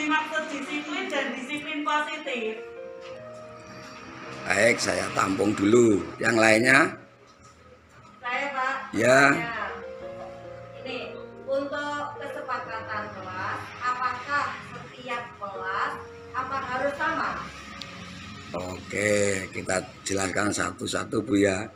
dimaksud disiplin dan disiplin positif? Baik, saya tampung dulu. Yang lainnya? Saya, Pak. Ya. Ini untuk kesepakatan kelas, apakah setiap kelas apa harus sama? Oke, kita jelaskan satu-satu, Bu ya.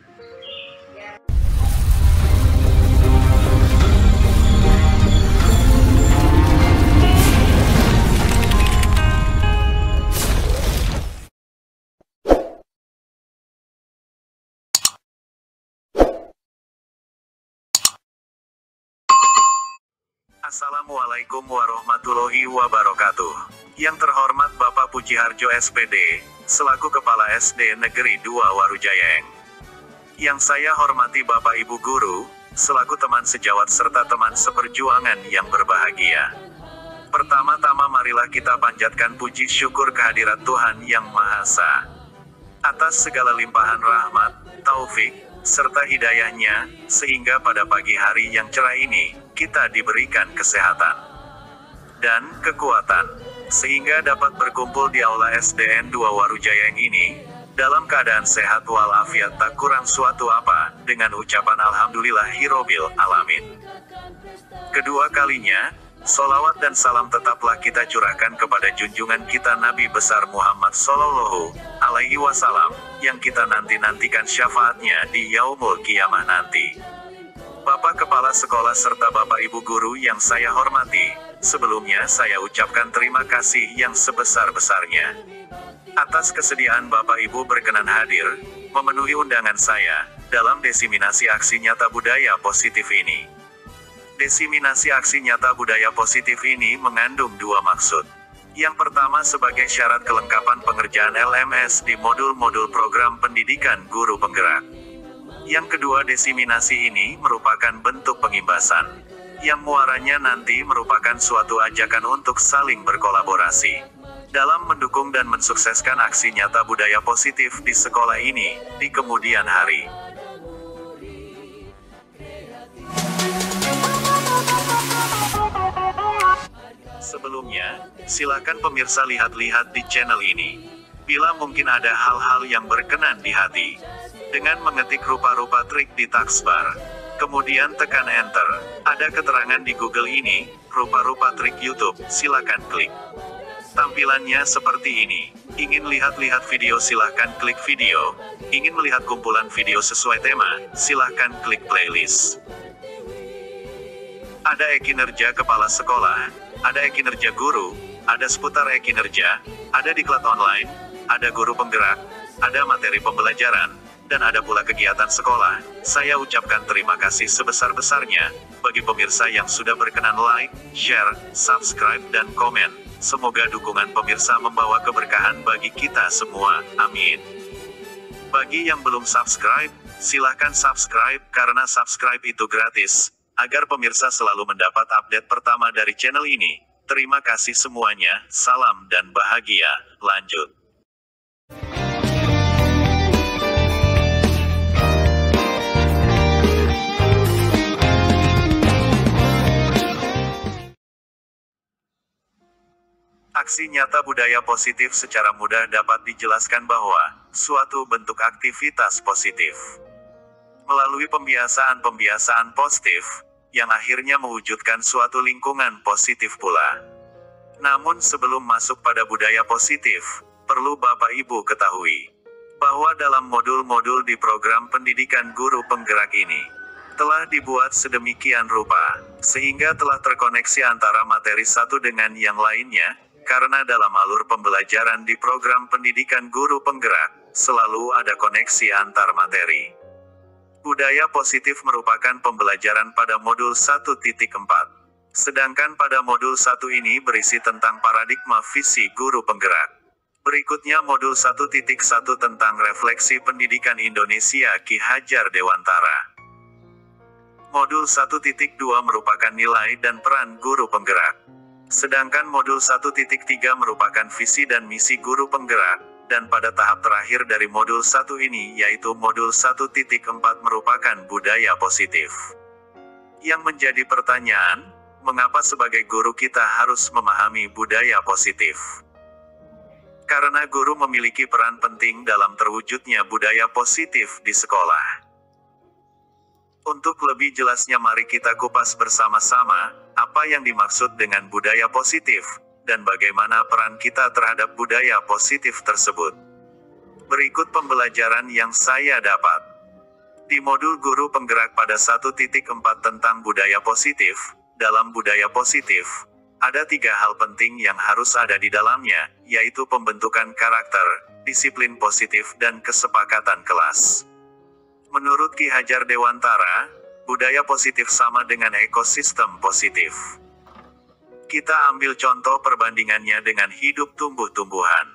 Assalamualaikum warahmatullahi wabarakatuh. Yang terhormat Bapak Pujiharjo SPD, selaku Kepala SD Negeri 2 Warujayeng. Yang saya hormati Bapak Ibu Guru, selaku teman sejawat serta teman seperjuangan yang berbahagia. Pertama-tama marilah kita panjatkan puji syukur kehadirat Tuhan Yang Maha Esa. Atas segala limpahan rahmat, taufik, serta hidayahnya, sehingga pada pagi hari yang cerah ini, kita diberikan kesehatan dan kekuatan, sehingga dapat berkumpul di Aula SDN 2 Warujayeng ini, dalam keadaan sehat walafiat tak kurang suatu apa, dengan ucapan Alhamdulillahirobbil alamin. Kedua kalinya, sholawat dan salam tetaplah kita curahkan kepada junjungan kita Nabi besar Muhammad Sallallahu Alaihi Wasallam, yang kita nanti-nantikan syafaatnya di yaumul kiamah nanti. Bapak Kepala Sekolah serta Bapak Ibu Guru yang saya hormati, sebelumnya saya ucapkan terima kasih yang sebesar-besarnya atas kesediaan Bapak Ibu berkenan hadir, memenuhi undangan saya, dalam desiminasi aksi nyata budaya positif ini. Desiminasi aksi nyata budaya positif ini mengandung dua maksud. Yang pertama sebagai syarat kelengkapan pengerjaan LMS di modul-modul program pendidikan guru penggerak. Yang kedua, desiminasi ini merupakan bentuk pengimbasan, yang muaranya nanti merupakan suatu ajakan untuk saling berkolaborasi dalam mendukung dan mensukseskan aksi nyata budaya positif di sekolah ini, di kemudian hari. Sebelumnya, silakan pemirsa lihat-lihat di channel ini. Bila mungkin ada hal-hal yang berkenan di hati, dengan mengetik rupa-rupa trik di taskbar, kemudian tekan enter. Ada keterangan di Google ini, rupa-rupa trik YouTube, silakan klik. Tampilannya seperti ini. Ingin lihat-lihat video silahkan klik video. Ingin melihat kumpulan video sesuai tema, silahkan klik playlist. Ada e-kinerja kepala sekolah, ada e-kinerja guru, ada seputar e-kinerja, ada diklat online, ada guru penggerak, ada materi pembelajaran, dan ada pula kegiatan sekolah. Saya ucapkan terima kasih sebesar-besarnya bagi pemirsa yang sudah berkenan like, share, subscribe, dan komen. Semoga dukungan pemirsa membawa keberkahan bagi kita semua. Amin. Bagi yang belum subscribe, silahkan subscribe karena subscribe itu gratis, agar pemirsa selalu mendapat update pertama dari channel ini. Terima kasih semuanya, salam dan bahagia. Lanjut. Aksi nyata budaya positif secara mudah dapat dijelaskan bahwa suatu bentuk aktivitas positif melalui pembiasaan-pembiasaan positif yang akhirnya mewujudkan suatu lingkungan positif pula. Namun sebelum masuk pada budaya positif, perlu Bapak Ibu ketahui bahwa dalam modul-modul di program pendidikan guru penggerak ini telah dibuat sedemikian rupa sehingga telah terkoneksi antara materi satu dengan yang lainnya. Karena dalam alur pembelajaran di program pendidikan guru penggerak, selalu ada koneksi antar materi. Budaya positif merupakan pembelajaran pada modul 1.4. Sedangkan pada modul 1 ini berisi tentang paradigma visi guru penggerak. Berikutnya modul 1.1 tentang refleksi pendidikan Indonesia Ki Hajar Dewantara. Modul 1.2 merupakan nilai dan peran guru penggerak. Sedangkan modul 1.3 merupakan visi dan misi guru penggerak, dan pada tahap terakhir dari modul 1 ini yaitu modul 1.4 merupakan budaya positif. Yang menjadi pertanyaan, mengapa sebagai guru kita harus memahami budaya positif? Karena guru memiliki peran penting dalam terwujudnya budaya positif di sekolah. Untuk lebih jelasnya mari kita kupas bersama-sama, apa yang dimaksud dengan budaya positif, dan bagaimana peran kita terhadap budaya positif tersebut. Berikut pembelajaran yang saya dapat. Di modul guru penggerak pada 1.4 tentang budaya positif, dalam budaya positif, ada 3 hal penting yang harus ada di dalamnya, yaitu pembentukan karakter, disiplin positif dan kesepakatan kelas. Menurut Ki Hajar Dewantara, budaya positif sama dengan ekosistem positif. Kita ambil contoh perbandingannya dengan hidup tumbuh-tumbuhan.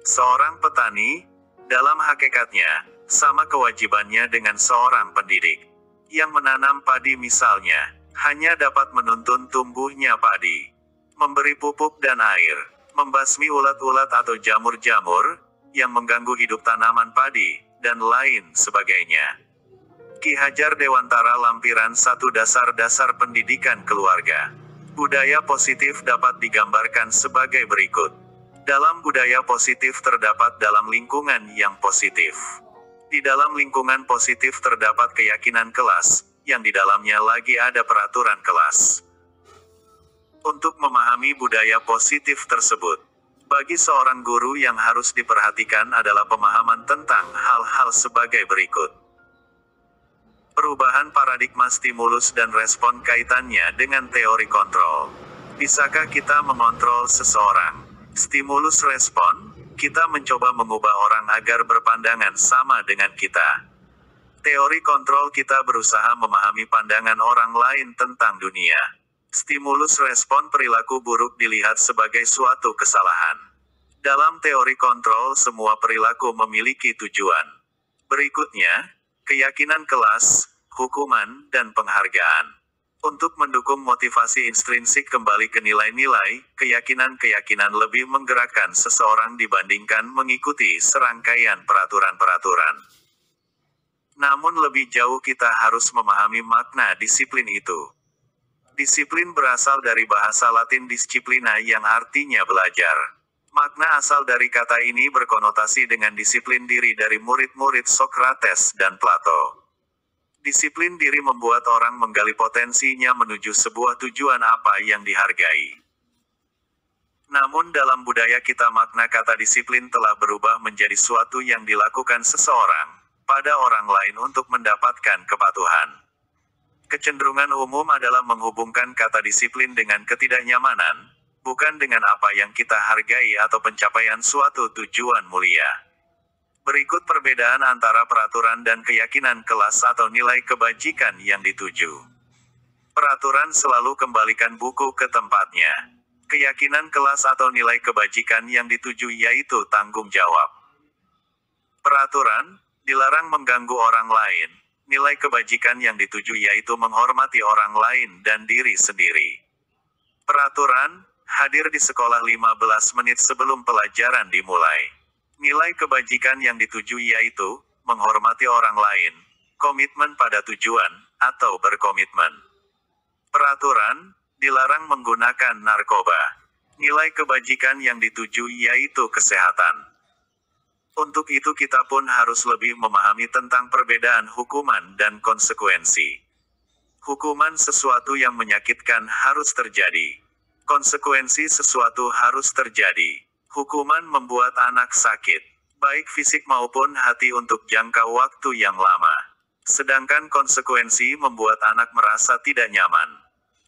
Seorang petani, dalam hakikatnya, sama kewajibannya dengan seorang pendidik. Yang menanam padi misalnya, hanya dapat menuntun tumbuhnya padi. Memberi pupuk dan air, membasmi ulat-ulat atau jamur-jamur, yang mengganggu hidup tanaman padi, dan lain sebagainya. Ki Hajar Dewantara lampiran 1 dasar-dasar pendidikan keluarga. Budaya positif dapat digambarkan sebagai berikut. Dalam budaya positif terdapat dalam lingkungan yang positif. Di dalam lingkungan positif terdapat keyakinan kelas, yang di dalamnya lagi ada peraturan kelas. Untuk memahami budaya positif tersebut, bagi seorang guru yang harus diperhatikan adalah pemahaman tentang hal-hal sebagai berikut. Perubahan paradigma stimulus dan respon kaitannya dengan teori kontrol. Bisakah kita mengontrol seseorang? Stimulus respon, kita mencoba mengubah orang agar berpandangan sama dengan kita. Teori kontrol, kita berusaha memahami pandangan orang lain tentang dunia. Stimulus respon, perilaku buruk dilihat sebagai suatu kesalahan. Dalam teori kontrol, semua perilaku memiliki tujuan. Berikutnya, keyakinan kelas, hukuman, dan penghargaan. Untuk mendukung motivasi intrinsik kembali ke nilai-nilai, keyakinan-keyakinan lebih menggerakkan seseorang dibandingkan mengikuti serangkaian peraturan-peraturan. Namun lebih jauh kita harus memahami makna disiplin itu. Disiplin berasal dari bahasa Latin disciplina yang artinya belajar. Makna asal dari kata ini berkonotasi dengan disiplin diri dari murid-murid Sokrates dan Plato. Disiplin diri membuat orang menggali potensinya menuju sebuah tujuan apa yang dihargai. Namun dalam budaya kita makna kata disiplin telah berubah menjadi suatu yang dilakukan seseorang pada orang lain untuk mendapatkan kepatuhan. Kecenderungan umum adalah menghubungkan kata disiplin dengan ketidaknyamanan, bukan dengan apa yang kita hargai atau pencapaian suatu tujuan mulia. Berikut perbedaan antara peraturan dan keyakinan kelas atau nilai kebajikan yang dituju. Peraturan selalu kembalikan buku ke tempatnya. Keyakinan kelas atau nilai kebajikan yang dituju yaitu tanggung jawab. Peraturan, dilarang mengganggu orang lain. Nilai kebajikan yang dituju yaitu menghormati orang lain dan diri sendiri. Peraturan, hadir di sekolah 15 menit sebelum pelajaran dimulai. Nilai kebajikan yang dituju yaitu menghormati orang lain, komitmen pada tujuan, atau berkomitmen. Peraturan, dilarang menggunakan narkoba. Nilai kebajikan yang dituju yaitu kesehatan. Untuk itu kita pun harus lebih memahami tentang perbedaan hukuman dan konsekuensi. Hukuman sesuatu yang menyakitkan harus terjadi. Konsekuensi sesuatu harus terjadi. Hukuman membuat anak sakit, baik fisik maupun hati untuk jangka waktu yang lama. Sedangkan konsekuensi membuat anak merasa tidak nyaman.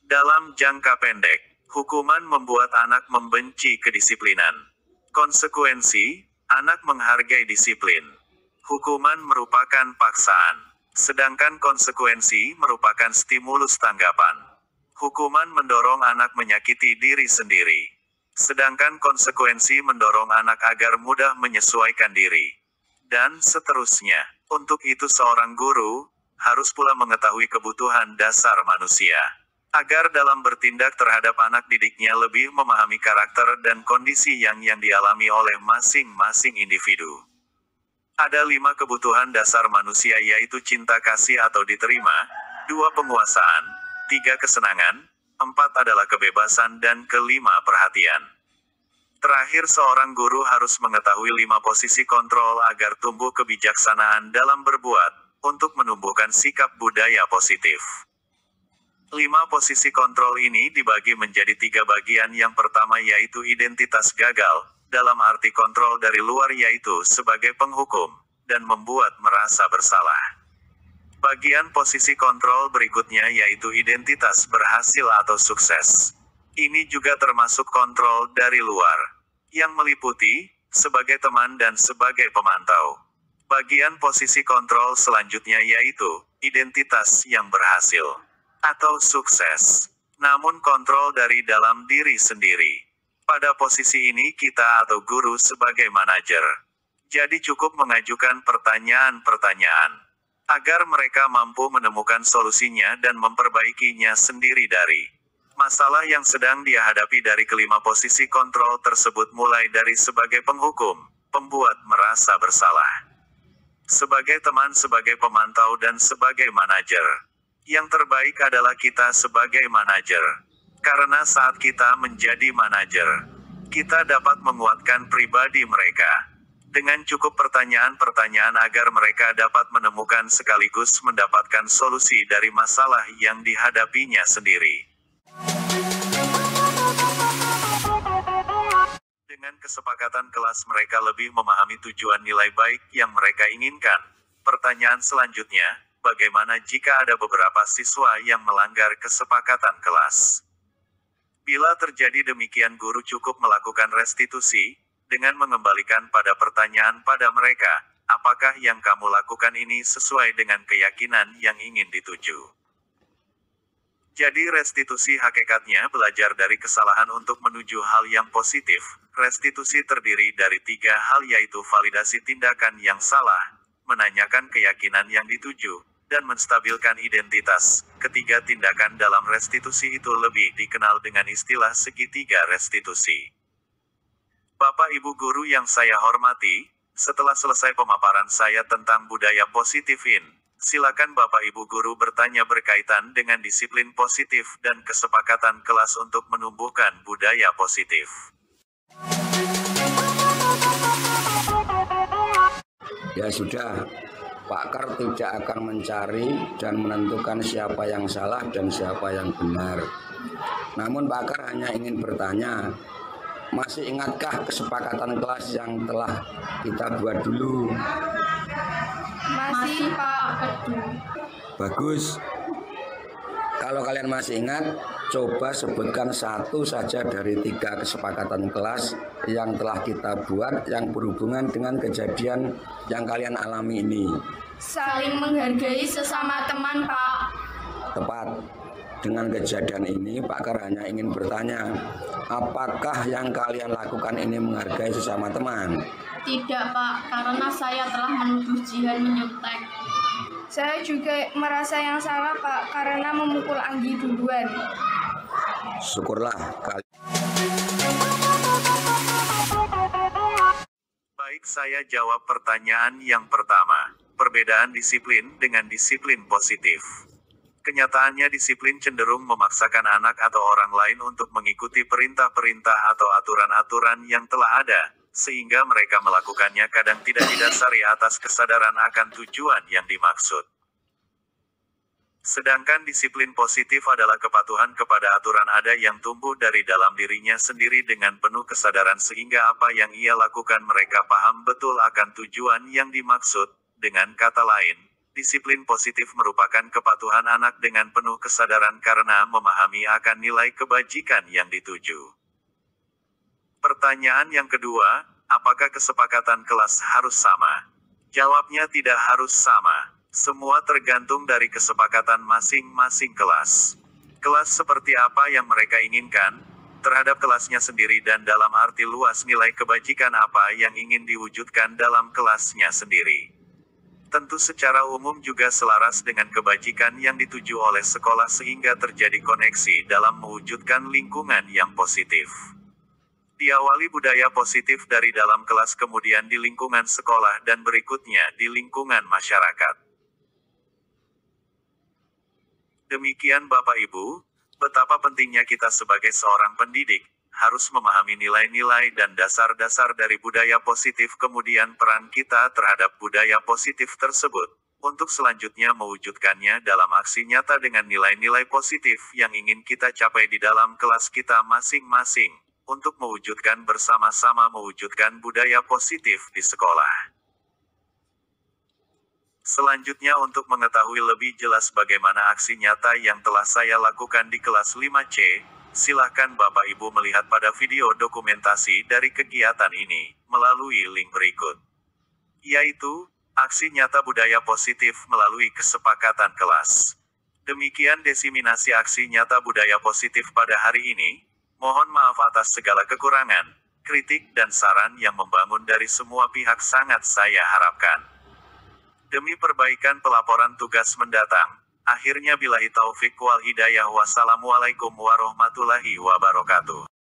Dalam jangka pendek, hukuman membuat anak membenci kedisiplinan. Konsekuensi, anak menghargai disiplin. Hukuman merupakan paksaan, sedangkan konsekuensi merupakan stimulus tanggapan. Hukuman mendorong anak menyakiti diri sendiri, sedangkan konsekuensi mendorong anak agar mudah menyesuaikan diri. Dan seterusnya. Untuk itu seorang guru harus pula mengetahui kebutuhan dasar manusia, agar dalam bertindak terhadap anak didiknya lebih memahami karakter dan kondisi yang dialami oleh masing-masing individu. Ada 5 kebutuhan dasar manusia yaitu cinta kasih atau diterima, 2 penguasaan, 3 kesenangan, 4 adalah kebebasan dan kelima perhatian. Terakhir, seorang guru harus mengetahui 5 posisi kontrol agar tumbuh kebijaksanaan dalam berbuat, untuk menumbuhkan sikap budaya positif. 5 posisi kontrol ini dibagi menjadi 3 bagian. Yang pertama yaitu identitas gagal, dalam arti kontrol dari luar yaitu sebagai penghukum, dan membuat merasa bersalah. Bagian posisi kontrol berikutnya yaitu identitas berhasil atau sukses. Ini juga termasuk kontrol dari luar, yang meliputi, sebagai teman dan sebagai pemantau. Bagian posisi kontrol selanjutnya yaitu, identitas yang berhasil, atau sukses. Namun kontrol dari dalam diri sendiri. Pada posisi ini kita atau guru sebagai manajer. Jadi cukup mengajukan pertanyaan-pertanyaan agar mereka mampu menemukan solusinya dan memperbaikinya sendiri dari masalah yang sedang dia hadapi. Dari kelima posisi kontrol tersebut mulai dari sebagai penghukum, pembuat merasa bersalah, sebagai teman, sebagai pemantau, dan sebagai manajer. Yang terbaik adalah kita sebagai manajer. Karena saat kita menjadi manajer, kita dapat menguatkan pribadi mereka dengan cukup pertanyaan-pertanyaan agar mereka dapat menemukan sekaligus mendapatkan solusi dari masalah yang dihadapinya sendiri. Dengan kesepakatan kelas, mereka lebih memahami tujuan nilai baik yang mereka inginkan. Pertanyaan selanjutnya, bagaimana jika ada beberapa siswa yang melanggar kesepakatan kelas? Bila terjadi demikian, guru cukup melakukan restitusi, dengan mengembalikan pada pertanyaan pada mereka, apakah yang kamu lakukan ini sesuai dengan keyakinan yang ingin dituju? Jadi restitusi hakikatnya belajar dari kesalahan untuk menuju hal yang positif. Restitusi terdiri dari 3 hal yaitu validasi tindakan yang salah, menanyakan keyakinan yang dituju, dan menstabilkan identitas. Ketiga tindakan dalam restitusi itu lebih dikenal dengan istilah segitiga restitusi. Bapak Ibu guru yang saya hormati, setelah selesai pemaparan saya tentang budaya positifin, silakan Bapak Ibu guru bertanya berkaitan dengan disiplin positif dan kesepakatan kelas untuk menumbuhkan budaya positif. Ya sudah, pakar tidak akan mencari dan menentukan siapa yang salah dan siapa yang benar. Namun pakar hanya ingin bertanya, masih ingatkah kesepakatan kelas yang telah kita buat dulu? Masih, Pak. Bagus. Kalau kalian masih ingat, coba sebutkan satu saja dari 3 kesepakatan kelas yang telah kita buat yang berhubungan dengan kejadian yang kalian alami ini. Saling menghargai sesama teman, Pak. Tepat. Dengan kejadian ini, pakar hanya ingin bertanya, apakah yang kalian lakukan ini menghargai sesama teman? Tidak, Pak, karena saya telah menuduh Jihan menyontek. Saya juga merasa yang salah, Pak, karena memukul Anggi duluan. Syukurlah kalian. Baik, saya jawab pertanyaan yang pertama. Perbedaan disiplin dengan disiplin positif. Kenyataannya disiplin cenderung memaksakan anak atau orang lain untuk mengikuti perintah-perintah atau aturan-aturan yang telah ada, sehingga mereka melakukannya kadang tidak didasari atas kesadaran akan tujuan yang dimaksud. Sedangkan disiplin positif adalah kepatuhan kepada aturan ada yang tumbuh dari dalam dirinya sendiri dengan penuh kesadaran sehingga apa yang ia lakukan mereka paham betul akan tujuan yang dimaksud. Dengan kata lain, disiplin positif merupakan kepatuhan anak dengan penuh kesadaran karena memahami akan nilai kebajikan yang dituju. Pertanyaan yang kedua, apakah kesepakatan kelas harus sama? Jawabnya tidak harus sama. Semua tergantung dari kesepakatan masing-masing kelas. Kelas seperti apa yang mereka inginkan, terhadap kelasnya sendiri dan dalam arti luas nilai kebajikan apa yang ingin diwujudkan dalam kelasnya sendiri. Tentu secara umum juga selaras dengan kebajikan yang dituju oleh sekolah sehingga terjadi koneksi dalam mewujudkan lingkungan yang positif. Diawali budaya positif dari dalam kelas kemudian di lingkungan sekolah dan berikutnya di lingkungan masyarakat. Demikian Bapak Ibu, Betapa pentingnya kita sebagai seorang pendidik, harus memahami nilai-nilai dan dasar-dasar dari budaya positif, kemudian peran kita terhadap budaya positif tersebut, untuk selanjutnya mewujudkannya dalam aksi nyata dengan nilai-nilai positif yang ingin kita capai di dalam kelas kita masing-masing, untuk mewujudkan bersama-sama mewujudkan budaya positif di sekolah. Selanjutnya, untuk mengetahui lebih jelas bagaimana aksi nyata yang telah saya lakukan di kelas 5C, silahkan Bapak Ibu melihat pada video dokumentasi dari kegiatan ini, melalui link berikut. Yaitu, aksi nyata budaya positif melalui kesepakatan kelas. Demikian diseminasi aksi nyata budaya positif pada hari ini. Mohon maaf atas segala kekurangan, kritik dan saran yang membangun dari semua pihak sangat saya harapkan. Demi perbaikan pelaporan tugas mendatang, akhirnya billahi taufik wal hidayah, wassalamualaikum warahmatullahi wabarakatuh.